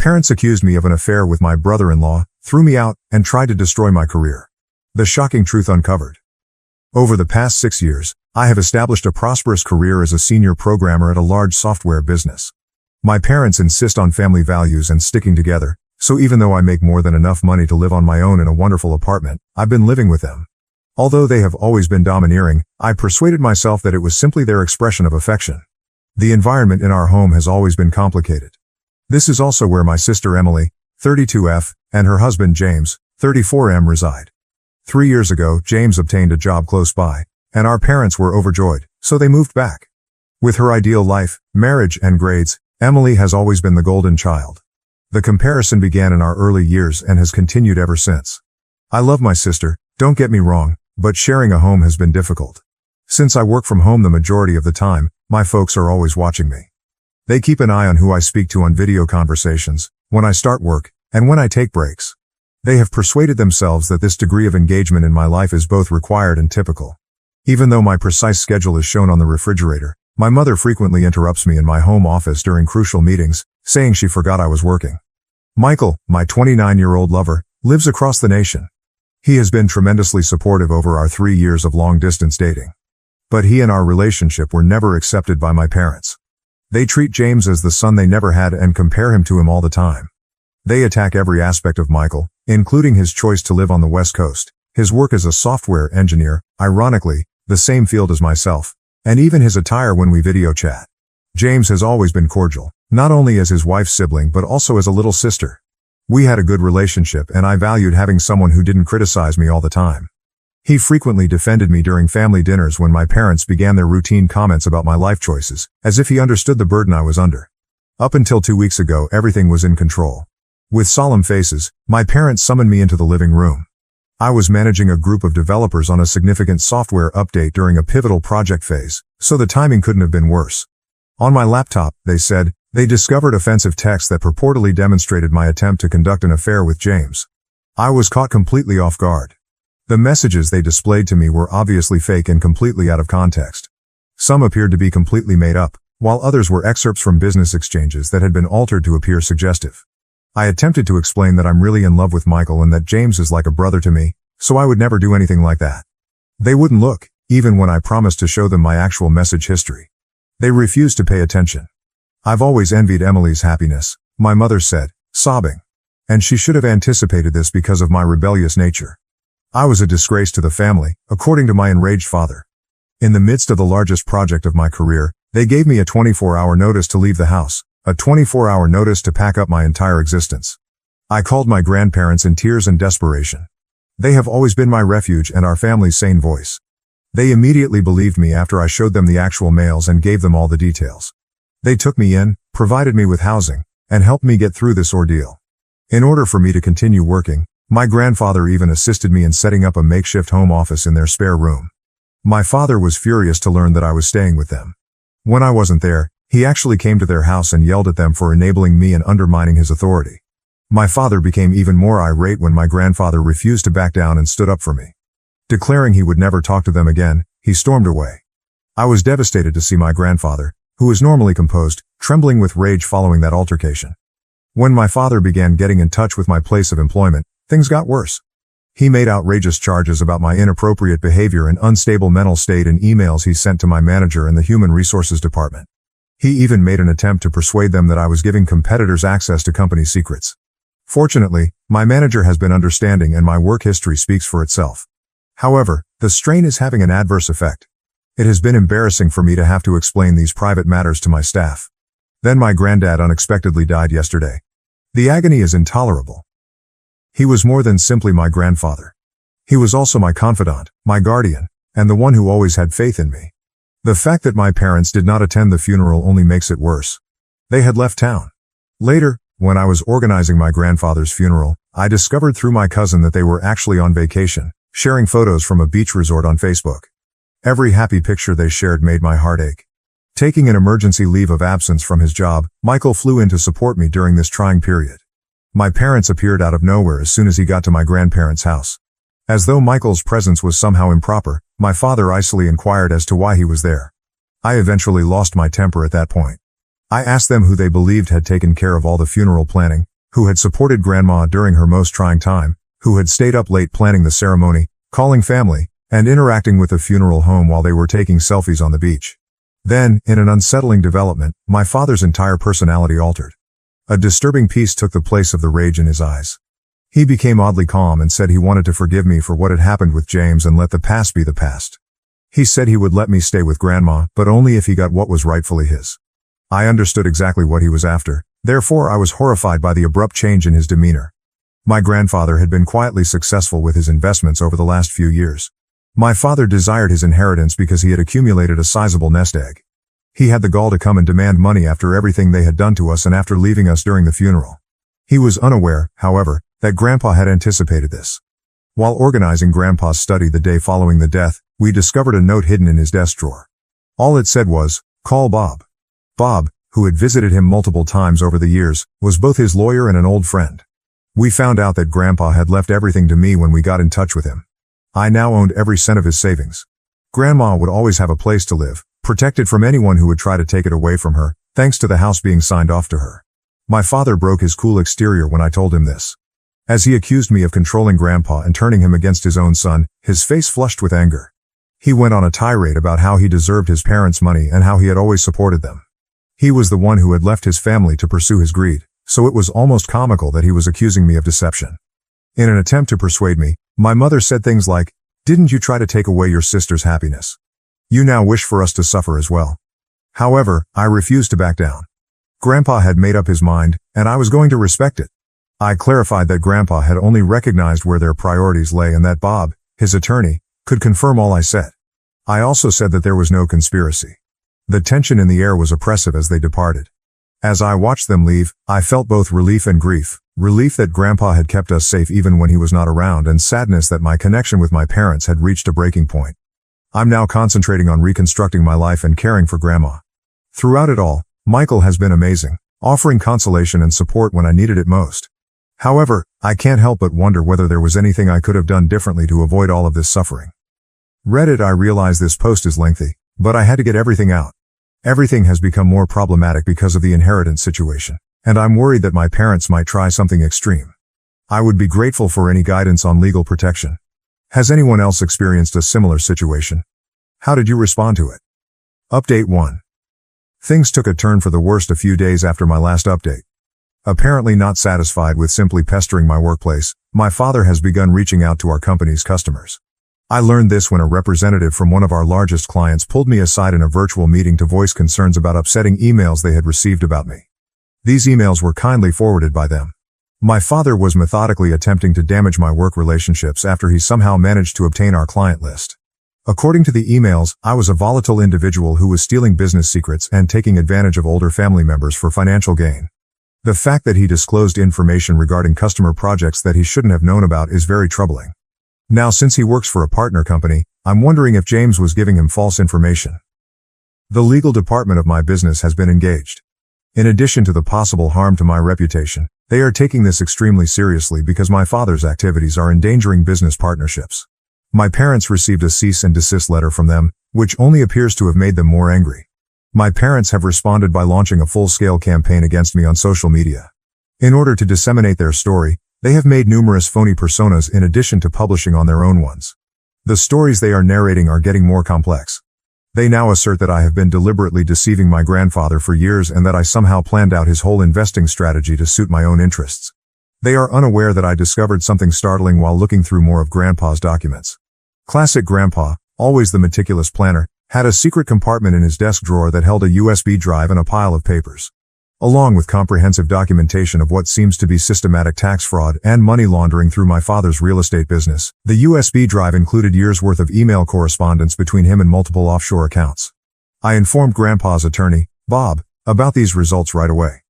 parents accused me of an affair with my brother-in-law, threw me out, and tried to destroy my career. The shocking truth uncovered. Over the past 6 years, I have established a prosperous career as a senior programmer at a large software business. My parents insist on family values and sticking together, so even though I make more than enough money to live on my own in a wonderful apartment, I've been living with them. Although they have always been domineering, I persuaded myself that it was simply their expression of affection. The environment in our home has always been complicated. This is also where my sister Emily, 32F, and her husband James, 34M, reside. 3 years ago, James obtained a job close by, and our parents were overjoyed, so they moved back. With her ideal life, marriage, and grades, Emily has always been the golden child. The comparison began in our early years and has continued ever since. I love my sister, don't get me wrong, but sharing a home has been difficult. Since I work from home the majority of the time, my folks are always watching me. They keep an eye on who I speak to on video conversations, when I start work, and when I take breaks. They have persuaded themselves that this degree of engagement in my life is both required and typical. Even though my precise schedule is shown on the refrigerator, my mother frequently interrupts me in my home office during crucial meetings, saying she forgot I was working. Michael, my 29-year-old lover, lives across the nation. He has been tremendously supportive over our 3 years of long-distance dating. But he and our relationship were never accepted by my parents. They treat James as the son they never had and compare him to him all the time. They attack every aspect of Michael, including his choice to live on the West Coast, his work as a software engineer, ironically, the same field as myself, and even his attire when we video chat. James has always been cordial, not only as his wife's sibling but also as a little sister. We had a good relationship and I valued having someone who didn't criticize me all the time. He frequently defended me during family dinners when my parents began their routine comments about my life choices, as if he understood the burden I was under. Up until 2 weeks ago, everything was in control. With solemn faces, my parents summoned me into the living room. I was managing a group of developers on a significant software update during a pivotal project phase, so the timing couldn't have been worse. On my laptop, they said, they discovered offensive text that purportedly demonstrated my attempt to conduct an affair with James. I was caught completely off guard. The messages they displayed to me were obviously fake and completely out of context. Some appeared to be completely made up, while others were excerpts from business exchanges that had been altered to appear suggestive. I attempted to explain that I'm really in love with Michael and that James is like a brother to me, so I would never do anything like that. They wouldn't look, even when I promised to show them my actual message history. They refused to pay attention. I've always envied Emily's happiness, my mother said, sobbing. And she should have anticipated this because of my rebellious nature. I was a disgrace to the family, according to my enraged father. In the midst of the largest project of my career, they gave me a 24-hour notice to leave the house, a 24-hour notice to pack up my entire existence. I called my grandparents in tears and desperation. They have always been my refuge and our family's sane voice. They immediately believed me after I showed them the actual mails and gave them all the details. They took me in, provided me with housing, and helped me get through this ordeal. In order for me to continue working, my grandfather even assisted me in setting up a makeshift home office in their spare room. My father was furious to learn that I was staying with them. When I wasn't there, he actually came to their house and yelled at them for enabling me and undermining his authority. My father became even more irate when my grandfather refused to back down and stood up for me. Declaring he would never talk to them again, he stormed away. I was devastated to see my grandfather, who is normally composed, trembling with rage following that altercation. When my father began getting in touch with my place of employment, things got worse. He made outrageous charges about my inappropriate behavior and unstable mental state in emails he sent to my manager in the Human Resources Department. He even made an attempt to persuade them that I was giving competitors access to company secrets. Fortunately, my manager has been understanding and my work history speaks for itself. However, the strain is having an adverse effect. It has been embarrassing for me to have to explain these private matters to my staff. Then my granddad unexpectedly died yesterday. The agony is intolerable. He was more than simply my grandfather. He was also my confidant, my guardian, and the one who always had faith in me. The fact that my parents did not attend the funeral only makes it worse. They had left town. Later, when I was organizing my grandfather's funeral, I discovered through my cousin that they were actually on vacation, sharing photos from a beach resort on Facebook. Every happy picture they shared made my heart ache. Taking an emergency leave of absence from his job, Michael flew in to support me during this trying period. My parents appeared out of nowhere as soon as he got to my grandparents' house. As though Michael's presence was somehow improper, my father icily inquired as to why he was there. I eventually lost my temper at that point. I asked them who they believed had taken care of all the funeral planning, who had supported Grandma during her most trying time, who had stayed up late planning the ceremony, calling family, and interacting with the funeral home while they were taking selfies on the beach. Then, in an unsettling development, my father's entire personality altered. A disturbing peace took the place of the rage in his eyes. He became oddly calm and said he wanted to forgive me for what had happened with James and let the past be the past. He said he would let me stay with Grandma, but only if he got what was rightfully his. I understood exactly what he was after, therefore I was horrified by the abrupt change in his demeanor. My grandfather had been quietly successful with his investments over the last few years. My father desired his inheritance because he had accumulated a sizable nest egg. He had the gall to come and demand money after everything they had done to us and after leaving us during the funeral. He was unaware, however, that Grandpa had anticipated this. While organizing Grandpa's study the day following the death, we discovered a note hidden in his desk drawer. All it said was, "Call Bob." Bob, who had visited him multiple times over the years, was both his lawyer and an old friend. We found out that Grandpa had left everything to me when we got in touch with him. I now owned every cent of his savings. Grandma would always have a place to live, protected from anyone who would try to take it away from her, thanks to the house being signed off to her. My father broke his cool exterior when I told him this. As he accused me of controlling Grandpa and turning him against his own son, his face flushed with anger. He went on a tirade about how he deserved his parents' money and how he had always supported them. He was the one who had left his family to pursue his greed, so it was almost comical that he was accusing me of deception. In an attempt to persuade me, my mother said things like, "Didn't you try to take away your sister's happiness? You now wish for us to suffer as well." However, I refused to back down. Grandpa had made up his mind, and I was going to respect it. I clarified that Grandpa had only recognized where their priorities lay and that Bob, his attorney, could confirm all I said. I also said that there was no conspiracy. The tension in the air was oppressive as they departed. As I watched them leave, I felt both relief and grief. Relief that Grandpa had kept us safe even when he was not around, and sadness that my connection with my parents had reached a breaking point. I'm now concentrating on reconstructing my life and caring for Grandma. Throughout it all, Michael has been amazing, offering consolation and support when I needed it most. However, I can't help but wonder whether there was anything I could have done differently to avoid all of this suffering. Reddit. I realize this post is lengthy, but I had to get everything out. Everything has become more problematic because of the inheritance situation, and I'm worried that my parents might try something extreme. I would be grateful for any guidance on legal protection. Has anyone else experienced a similar situation? How did you respond to it? Update 1. Things took a turn for the worst a few days after my last update. Apparently not satisfied with simply pestering my workplace, my father has begun reaching out to our company's customers. I learned this when a representative from one of our largest clients pulled me aside in a virtual meeting to voice concerns about upsetting emails they had received about me. These emails were kindly forwarded by them. My father was methodically attempting to damage my work relationships after he somehow managed to obtain our client list. According to the emails, I was a volatile individual who was stealing business secrets and taking advantage of older family members for financial gain. The fact that he disclosed information regarding customer projects that he shouldn't have known about is very troubling. Now, since he works for a partner company, I'm wondering if James was giving him false information. The legal department of my business has been engaged. In addition to the possible harm to my reputation, they are taking this extremely seriously because my father's activities are endangering business partnerships. My parents received a cease and desist letter from them, which only appears to have made them more angry. My parents have responded by launching a full-scale campaign against me on social media. In order to disseminate their story, they have made numerous phony personas in addition to publishing on their own ones. The stories they are narrating are getting more complex. They now assert that I have been deliberately deceiving my grandfather for years and that I somehow planned out his whole investing strategy to suit my own interests. They are unaware that I discovered something startling while looking through more of Grandpa's documents. Classic Grandpa, always the meticulous planner, had a secret compartment in his desk drawer that held a USB drive and a pile of papers. Along with comprehensive documentation of what seems to be systematic tax fraud and money laundering through my father's real estate business, the USB drive included years' worth of email correspondence between him and multiple offshore accounts. I informed Grandpa's attorney, Bob, about these results right away.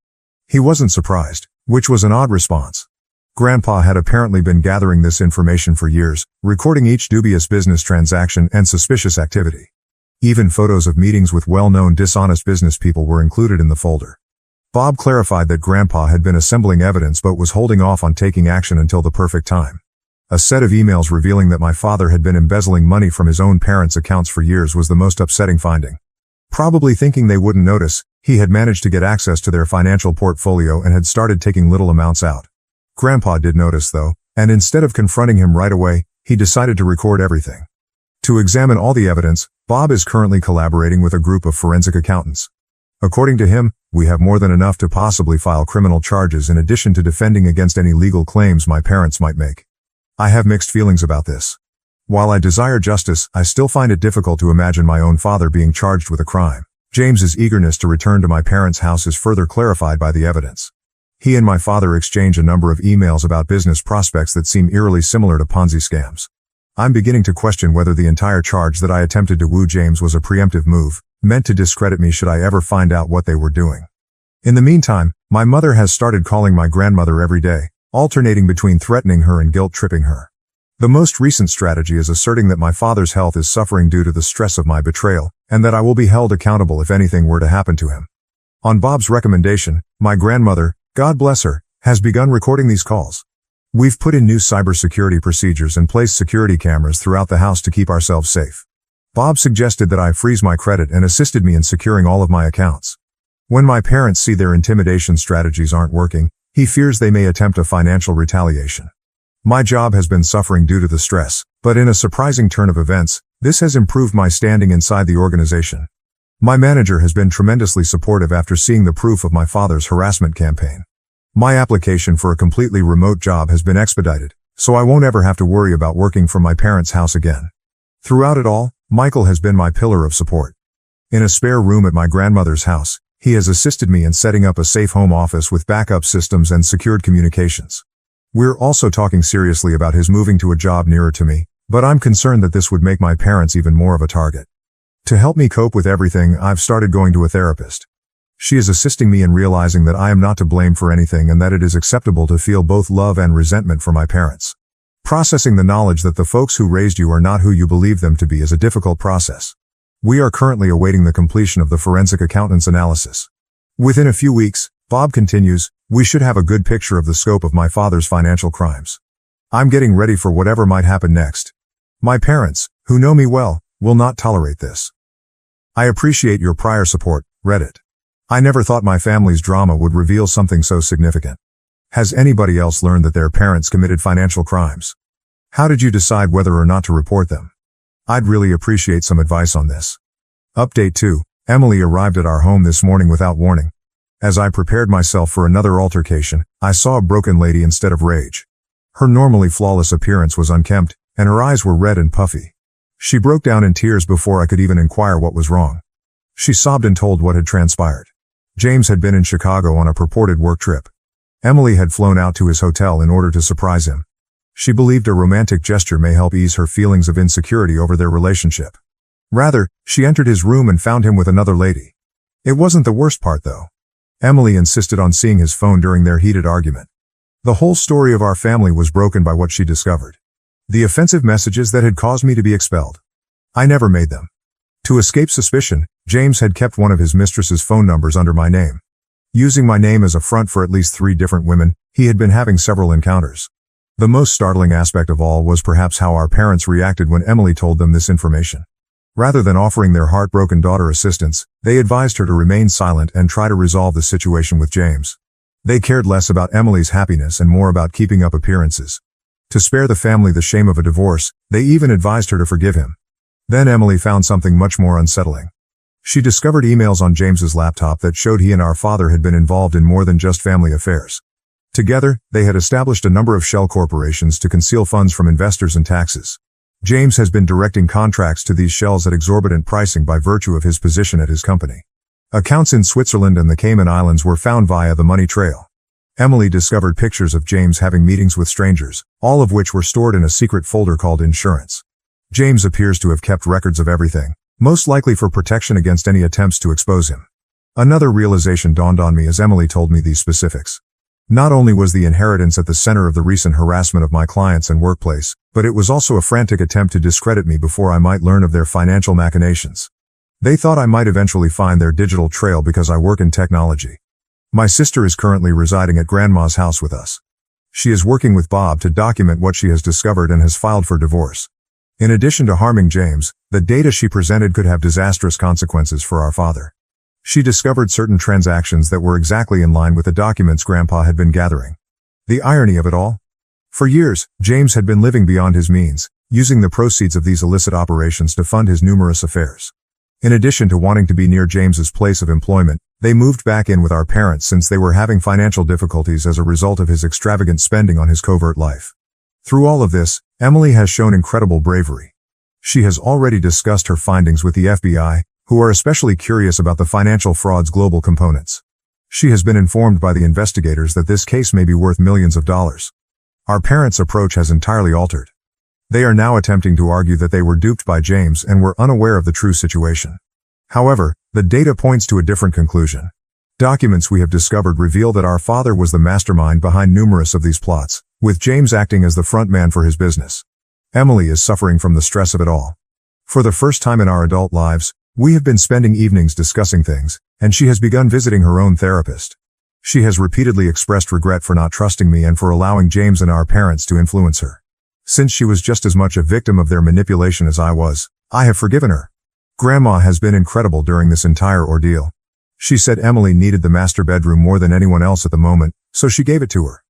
He wasn't surprised, which was an odd response. Grandpa had apparently been gathering this information for years, recording each dubious business transaction and suspicious activity. Even photos of meetings with well-known dishonest business people were included in the folder. Bob clarified that Grandpa had been assembling evidence but was holding off on taking action until the perfect time. A set of emails revealing that my father had been embezzling money from his own parents' accounts for years was the most upsetting finding. Probably thinking they wouldn't notice, He had managed to get access to their financial portfolio and had started taking little amounts out. Grandpa did notice though, and instead of confronting him right away, he decided to record everything. To examine all the evidence, Bob is currently collaborating with a group of forensic accountants. According to him, we have more than enough to possibly file criminal charges in addition to defending against any legal claims my parents might make. I have mixed feelings about this. While I desire justice, I still find it difficult to imagine my own father being charged with a crime. James's eagerness to return to my parents' house is further clarified by the evidence. He and my father exchange a number of emails about business prospects that seem eerily similar to Ponzi scams. I'm beginning to question whether the entire charge that I attempted to woo James was a preemptive move, meant to discredit me should I ever find out what they were doing. In the meantime, my mother has started calling my grandmother every day, alternating between threatening her and guilt-tripping her. The most recent strategy is asserting that my father's health is suffering due to the stress of my betrayal, and that I will be held accountable if anything were to happen to him. On Bob's recommendation, my grandmother, God bless her, has begun recording these calls. We've put in new cybersecurity procedures and placed security cameras throughout the house to keep ourselves safe. Bob suggested that I freeze my credit and assisted me in securing all of my accounts. When my parents see their intimidation strategies aren't working, he fears they may attempt a financial retaliation. My job has been suffering due to the stress, but in a surprising turn of events, this has improved my standing inside the organization. My manager has been tremendously supportive after seeing the proof of my father's harassment campaign. My application for a completely remote job has been expedited, so I won't ever have to worry about working from my parents' house again. Throughout it all, Michael has been my pillar of support. In a spare room at my grandmother's house, he has assisted me in setting up a safe home office with backup systems and secured communications. We're also talking seriously about his moving to a job nearer to me, but I'm concerned that this would make my parents even more of a target. To help me cope with everything, I've started going to a therapist. She is assisting me in realizing that I am not to blame for anything and that it is acceptable to feel both love and resentment for my parents. Processing the knowledge that the folks who raised you are not who you believe them to be is a difficult process. We are currently awaiting the completion of the forensic accountant's analysis. Within a few weeks, Bob continues, we should have a good picture of the scope of my father's financial crimes. I'm getting ready for whatever might happen next. My parents, who know me well, will not tolerate this. I appreciate your prior support, Reddit. I never thought my family's drama would reveal something so significant. Has anybody else learned that their parents committed financial crimes? How did you decide whether or not to report them? I'd really appreciate some advice on this. Update 2. Emily arrived at our home this morning without warning. As I prepared myself for another altercation, I saw a broken lady instead of rage. Her normally flawless appearance was unkempt, and her eyes were red and puffy. She broke down in tears before I could even inquire what was wrong. She sobbed and told what had transpired. James had been in Chicago on a purported work trip. Emily had flown out to his hotel in order to surprise him. She believed a romantic gesture may help ease her feelings of insecurity over their relationship. Rather, she entered his room and found him with another lady. It wasn't the worst part though. Emily insisted on seeing his phone during their heated argument. The whole story of our family was broken by what she discovered. The offensive messages that had caused me to be expelled. I never made them. To escape suspicion, James had kept one of his mistress's phone numbers under my name. Using my name as a front for at least 3 different women, he had been having several encounters. The most startling aspect of all was perhaps how our parents reacted when Emily told them this information. Rather than offering their heartbroken daughter assistance, they advised her to remain silent and try to resolve the situation with James. They cared less about Emily's happiness and more about keeping up appearances. To spare the family the shame of a divorce, they even advised her to forgive him. Then Emily found something much more unsettling. She discovered emails on James's laptop that showed he and our father had been involved in more than just family affairs. Together, they had established a number of shell corporations to conceal funds from investors and taxes. James has been directing contracts to these shells at exorbitant pricing by virtue of his position at his company. Accounts in Switzerland and the Cayman Islands were found via the money trail. Emily discovered pictures of James having meetings with strangers, all of which were stored in a secret folder called insurance. James appears to have kept records of everything, most likely for protection against any attempts to expose him. Another realization dawned on me as Emily told me these specifics. Not only was the inheritance at the center of the recent harassment of my clients and workplace, but it was also a frantic attempt to discredit me before I might learn of their financial machinations. They thought I might eventually find their digital trail because I work in technology. My sister is currently residing at Grandma's house with us. She is working with Bob to document what she has discovered and has filed for divorce. In addition to harming James, the data she presented could have disastrous consequences for our father. She discovered certain transactions that were exactly in line with the documents Grandpa had been gathering. The irony of it all? For years, James had been living beyond his means, using the proceeds of these illicit operations to fund his numerous affairs. In addition to wanting to be near James's place of employment, they moved back in with our parents since they were having financial difficulties as a result of his extravagant spending on his covert life. Through all of this, Emily has shown incredible bravery. She has already discussed her findings with the FBI, who are especially curious about the financial fraud's global components. She has been informed by the investigators that this case may be worth millions of dollars. Our parents' approach has entirely altered. They are now attempting to argue that they were duped by James and were unaware of the true situation. However, the data points to a different conclusion. Documents we have discovered reveal that our father was the mastermind behind numerous of these plots, with James acting as the front man for his business. Emily is suffering from the stress of it all. For the first time in our adult lives, we have been spending evenings discussing things, and she has begun visiting her own therapist. She has repeatedly expressed regret for not trusting me and for allowing James and our parents to influence her. Since she was just as much a victim of their manipulation as I was, I have forgiven her. Grandma has been incredible during this entire ordeal. She said Emily needed the master bedroom more than anyone else at the moment, so she gave it to her.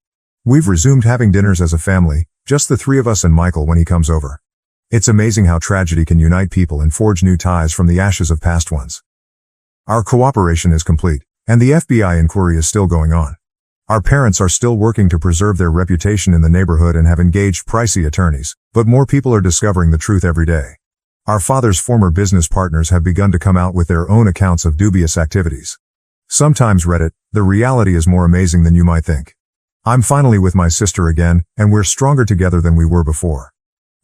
We've resumed having dinners as a family, just the three of us and Michael when he comes over. It's amazing how tragedy can unite people and forge new ties from the ashes of past ones. Our cooperation is complete, and the FBI inquiry is still going on. Our parents are still working to preserve their reputation in the neighborhood and have engaged pricey attorneys, but more people are discovering the truth every day. Our father's former business partners have begun to come out with their own accounts of dubious activities. Sometimes, Reddit, the reality is more amazing than you might think. I'm finally with my sister again, and we're stronger together than we were before.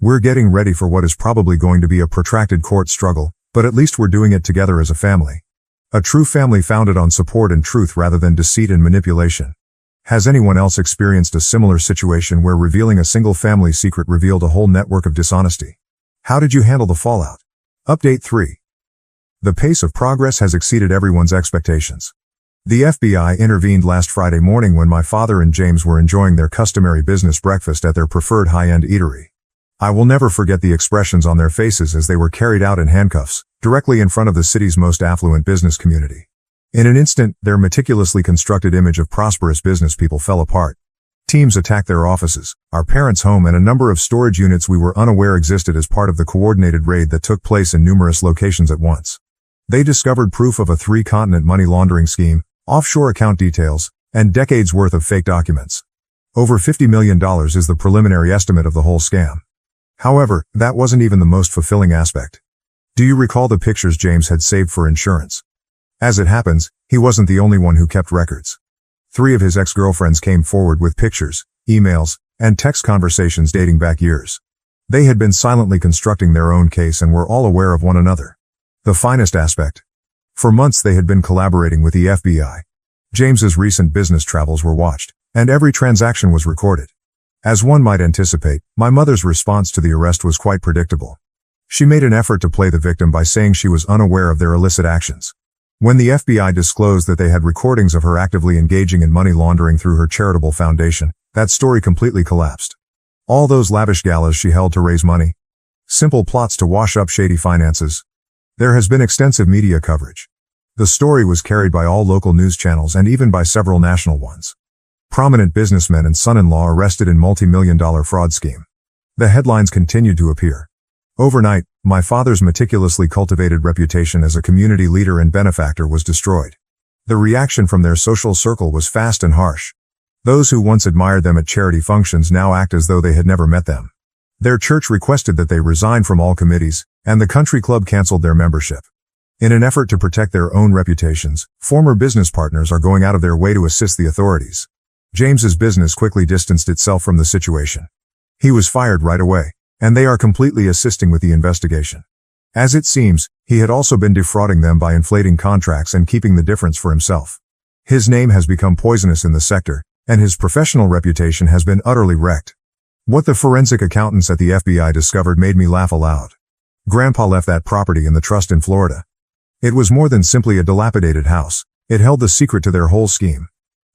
We're getting ready for what is probably going to be a protracted court struggle, but at least we're doing it together as a family. A true family founded on support and truth rather than deceit and manipulation. Has anyone else experienced a similar situation where revealing a single family secret revealed a whole network of dishonesty? How did you handle the fallout? Update 3. The pace of progress has exceeded everyone's expectations. The FBI intervened last Friday morning when my father and James were enjoying their customary business breakfast at their preferred high-end eatery. I will never forget the expressions on their faces as they were carried out in handcuffs, directly in front of the city's most affluent business community. In an instant, their meticulously constructed image of prosperous business people fell apart. Teams attacked their offices, our parents' home, and a number of storage units we were unaware existed as part of the coordinated raid that took place in numerous locations at once. They discovered proof of a 3-continent money laundering scheme, offshore account details, and decades worth of fake documents. Over $50 million is the preliminary estimate of the whole scam. However, that wasn't even the most fulfilling aspect. Do you recall the pictures James had saved for insurance? As it happens, he wasn't the only one who kept records. 3 of his ex-girlfriends came forward with pictures, emails, and text conversations dating back years. They had been silently constructing their own case and were all aware of one another. The finest aspect. For months they had been collaborating with the FBI. James's recent business travels were watched, and every transaction was recorded. As one might anticipate, my mother's response to the arrest was quite predictable. She made an effort to play the victim by saying she was unaware of their illicit actions. When the FBI disclosed that they had recordings of her actively engaging in money laundering through her charitable foundation, that story completely collapsed. All those lavish galas she held to raise money. Simple plots to wash up shady finances. There has been extensive media coverage. The story was carried by all local news channels and even by several national ones. Prominent businessmen and son-in-law arrested in multi-million-dollar fraud scheme. The headlines continued to appear. Overnight, my father's meticulously cultivated reputation as a community leader and benefactor was destroyed. The reaction from their social circle was fast and harsh. Those who once admired them at charity functions now act as though they had never met them. Their church requested that they resign from all committees, and the country club canceled their membership. In an effort to protect their own reputations, former business partners are going out of their way to assist the authorities. James's business quickly distanced itself from the situation. He was fired right away, and they are completely assisting with the investigation. As it seems, he had also been defrauding them by inflating contracts and keeping the difference for himself. His name has become poisonous in the sector, and his professional reputation has been utterly wrecked. What the forensic accountants at the FBI discovered made me laugh aloud. Grandpa left that property in the trust in Florida. It was more than simply a dilapidated house. It held the secret to their whole scheme.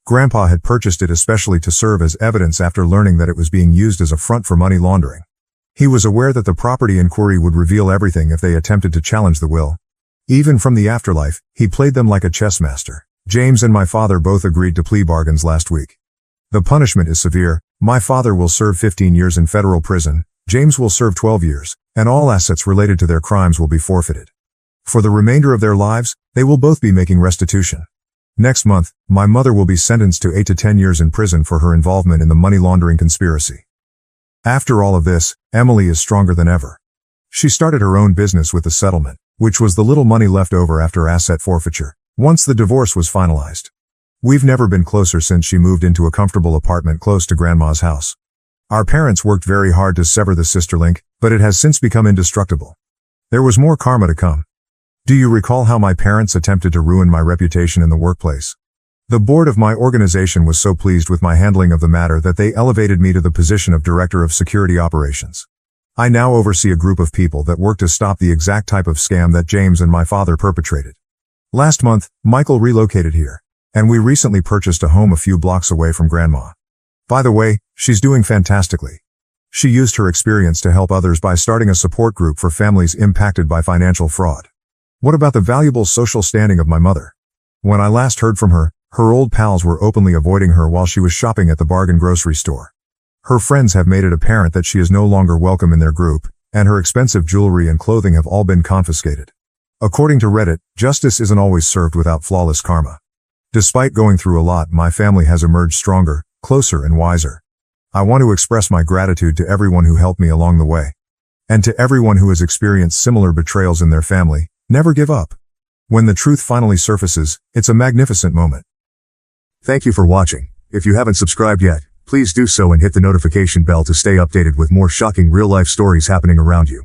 Grandpa had purchased it especially to serve as evidence after learning that it was being used as a front for money laundering. He was aware that the property inquiry would reveal everything if they attempted to challenge the will. Even from the afterlife, he played them like a chess master. James and my father both agreed to plea bargains last week. The punishment is severe. My father will serve 15 years in federal prison, James will serve 12 years, and all assets related to their crimes will be forfeited. For the remainder of their lives, they will both be making restitution. Next month, my mother will be sentenced to 8 to 10 years in prison for her involvement in the money laundering conspiracy. After all of this, Emily is stronger than ever. She started her own business with the settlement, which was the little money left over after asset forfeiture, once the divorce was finalized. We've never been closer since she moved into a comfortable apartment close to Grandma's house. Our parents worked very hard to sever the sister link, but it has since become indestructible. There was more karma to come. Do you recall how my parents attempted to ruin my reputation in the workplace? The board of my organization was so pleased with my handling of the matter that they elevated me to the position of Director of Security Operations. I now oversee a group of people that work to stop the exact type of scam that James and my father perpetrated. Last month, Michael relocated here, and we recently purchased a home a few blocks away from Grandma. By the way, she's doing fantastically. She used her experience to help others by starting a support group for families impacted by financial fraud. What about the valuable social standing of my mother? When I last heard from her, her old pals were openly avoiding her while she was shopping at the bargain grocery store. Her friends have made it apparent that she is no longer welcome in their group, and her expensive jewelry and clothing have all been confiscated. According to Reddit, justice isn't always served without flawless karma. Despite going through a lot, my family has emerged stronger, closer, and wiser. I want to express my gratitude to everyone who helped me along the way. And to everyone who has experienced similar betrayals in their family, never give up. When the truth finally surfaces, it's a magnificent moment. Thank you for watching. If you haven't subscribed yet, please do so and hit the notification bell to stay updated with more shocking real-life stories happening around you.